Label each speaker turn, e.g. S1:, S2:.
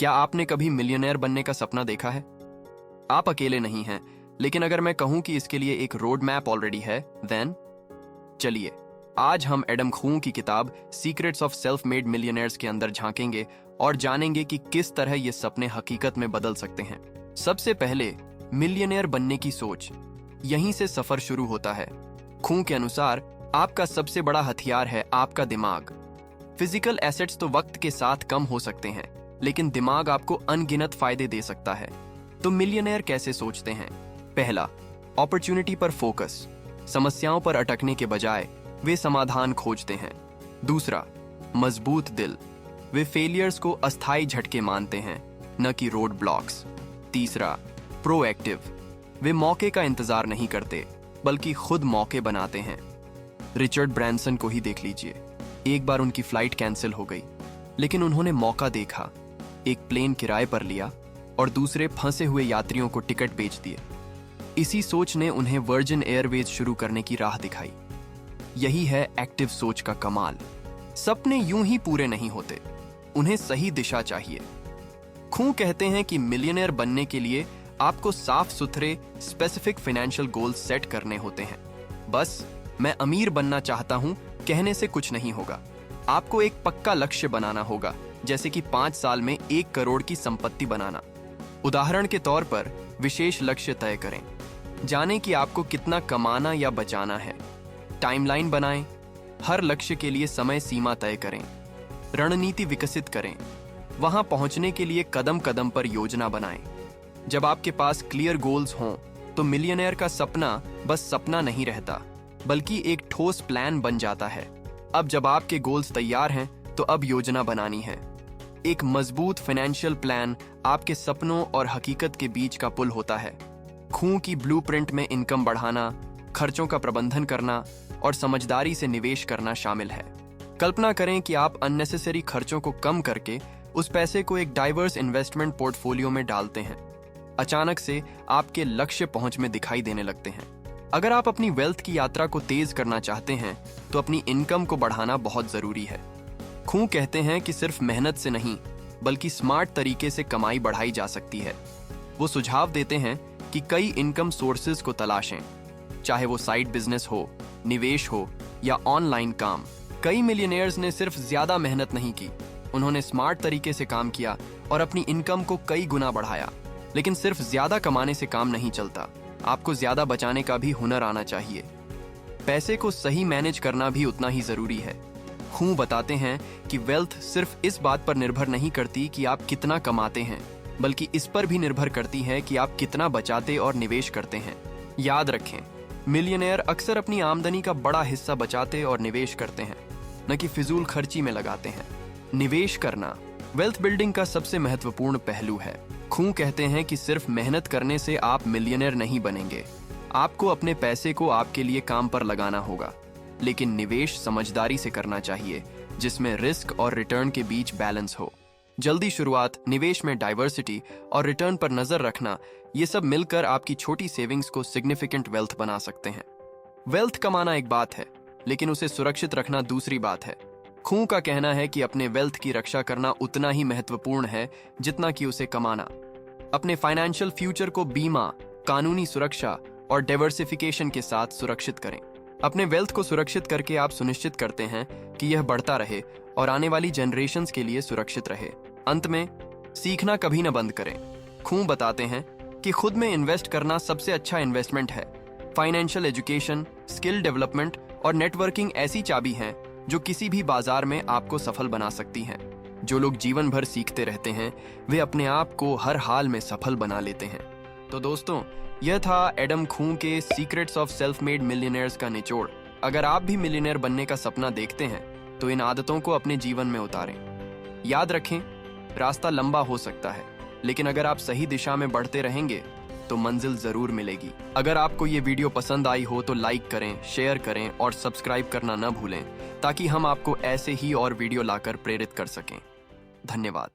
S1: क्या आपने कभी मिलियनेयर बनने का सपना देखा है? आप अकेले नहीं हैं, लेकिन अगर मैं कहूं कि इसके लिए एक रोड मैप ऑलरेडी है, देन चलिए आज हम एडम खून की किताब secrets of self made millionaires के अंदर झांकेंगे और जानेंगे कि किस तरह ये सपने हकीकत में बदल सकते हैं। सबसे पहले मिलियनेयर बनने की सोच, यहीं से सफर शुरू होता है। खून के अनुसार आपका सबसे बड़ा हथियार है आपका दिमाग। फिजिकल एसेट्स तो वक्त के साथ कम हो सकते हैं, लेकिन दिमाग आपको अनगिनत फायदे दे सकता है। तो मिलियनेयर कैसे सोचते हैं? पहला, अपॉर्चुनिटी पर फोकस। समस्याओं पर अटकने के बजाय वे समाधान खोजते हैं। दूसरा, मजबूत दिल। वे फेलियर्स को अस्थायी झटके मानते हैं, न कि रोड ब्लॉक्स। तीसरा, प्रोएक्टिव। वे मौके का इंतजार नहीं करते, बल्कि खुद मौके बनाते हैं। रिचर्ड ब्रैंसन को ही देख लीजिए। एक बार उनकी फ्लाइट कैंसिल हो गई, लेकिन उन्होंने मौका देखा, एक प्लेन किराए पर लिया और दूसरे फंसे हुए यात्रियों को टिकट बेच दिए। इसी सोच ने उन्हें वर्जिन एयरवेज शुरू करने की राह दिखाई। यही है एक्टिव सोच का कमाल। सपने यूं ही पूरे नहीं होते, उन्हें सही दिशा चाहिए। खून कहते हैं कि मिलियनेयर बनने के लिए आपको साफ सुथरे स्पेसिफिक फाइनेंशियल गोल्स सेट करने होते हैं। बस मैं अमीर बनना चाहता हूं कहने से कुछ नहीं होगा। आपको एक पक्का लक्ष्य बनाना होगा, जैसे कि 5 साल में 1 करोड़ की संपत्ति बनाना। उदाहरण के तौर पर विशेष लक्ष्य तय करें। जानें कि आपको कितना कमाना या बचाना है। टाइमलाइन बनाएं। हर लक्ष्य के लिए समय सीमा तय करें। रणनीति विकसित करें। वहां पहुंचने के लिए कदम कदम पर योजना बनाएं। जब आपके पास क्लियर गोल्स हों, तो मिलियनेयर का सपना बस सपना नहीं रहता, बल्कि एक ठोस प्लान बन जाता है। अब जब आपके गोल्स तैयार हैं, तो अब योजना बनानी है। एक मजबूत फाइनेंशियल प्लान आपके सपनों और हकीकत के बीच का पुल होता है। खून की ब्लूप्रिंट में इनकम बढ़ाना, खर्चों का प्रबंधन करना और समझदारी से निवेश करना शामिल है। कल्पना करें कि आप अननेसेसरी खर्चों को कम करके उस पैसे को एक डाइवर्स इन्वेस्टमेंट पोर्टफोलियो में डालते हैं। अचानक से आपके लक्ष्य पहुंच में दिखाई देने लगते हैं। अगर आप अपनी वेल्थ की यात्रा को तेज करना चाहते हैं, तो अपनी इनकम को बढ़ाना बहुत जरूरी है। खून कहते हैं कि सिर्फ मेहनत से नहीं, बल्कि स्मार्ट तरीके से कमाई बढ़ाई जा सकती है। वो सुझाव देते हैं कि कई इनकम सोर्सेज को तलाशें, चाहे वो साइड बिजनेस हो, निवेश हो या ऑनलाइन काम। कई मिलियनेयर्स ने सिर्फ ज्यादा मेहनत नहीं की, उन्होंने स्मार्ट तरीके से काम किया और अपनी इनकम को कई गुना बढ़ाया। लेकिन सिर्फ ज्यादा कमाने से काम नहीं चलता, आपको ज्यादा बचाने का भी हुनर आना चाहिए। पैसे को सही मैनेज करना भी उतना ही जरूरी है। खून बताते हैं कि वेल्थ सिर्फ इस बात पर निर्भर नहीं करती कि आप कितना कमाते हैं, बल्कि इस पर भी निर्भर करती है कि आप कितना बचाते और निवेश करते हैं। याद रखें, मिलियनेयर अक्सर अपनी आमदनी का बड़ा हिस्सा बचाते और निवेश करते हैं, न कि फिजूल खर्ची में लगाते हैं। निवेश करना वेल्थ बिल्डिंग का सबसे महत्वपूर्ण पहलू है। खून कहते हैं कि सिर्फ मेहनत करने से आप मिलियनेयर नहीं बनेंगे। आपको अपने पैसे को आपके लिए काम पर लगाना होगा, लेकिन निवेश समझदारी से करना चाहिए, जिसमें रिस्क और रिटर्न के बीच बैलेंस हो। जल्दी शुरुआत, निवेश में डाइवर्सिटी और रिटर्न पर नजर रखना, ये सब मिलकर आपकी छोटी सेविंग्स को सिग्निफिकेंट वेल्थ बना सकते हैं। वेल्थ कमाना एक बात है, लेकिन उसे सुरक्षित रखना दूसरी बात है। खून का कहना है कि अपने वेल्थ की रक्षा करना उतना ही महत्वपूर्ण है जितना कि उसे कमाना। अपने फाइनेंशियल फ्यूचर को बीमा, कानूनी सुरक्षा और डाइवर्सिफिकेशन के साथ सुरक्षित करें। अपने वेल्थ को सुरक्षित करके आप सुनिश्चित करते हैं कि यह बढ़ता रहे और आने वाली जनरेशंस के लिए सुरक्षित रहे। अंत में, सीखना कभी न बंद करें। खून बताते हैं कि खुद में इन्वेस्ट करना सबसे अच्छा इन्वेस्टमेंट है। फाइनेंशियल एजुकेशन, स्किल डेवलपमेंट और नेटवर्किंग ऐसी चाबी हैं जो किसी भी बाजार में आपको सफल बना सकती हैं। जो लोग जीवन भर सीखते रहते हैं, वे अपने आप को हर हाल में सफल बना लेते हैं। तो दोस्तों, यह था एडम खून के secrets of self made millionaires का निचोड़। अगर आप भी मिलियनेयर बनने का सपना देखते हैं, तो इन आदतों को अपने जीवन में उतारें। याद रखें, रास्ता लंबा हो सकता है, लेकिन अगर आप सही दिशा में बढ़ते रहेंगे, तो मंजिल जरूर मिलेगी। अगर आपको ये वीडियो पसंद आई हो तो लाइक करें, शेयर करें और सब्सक्राइब करना न भूलें, ताकि हम आपको ऐसे ही और वीडियो लाकर प्रेरित कर सकें। धन्यवाद।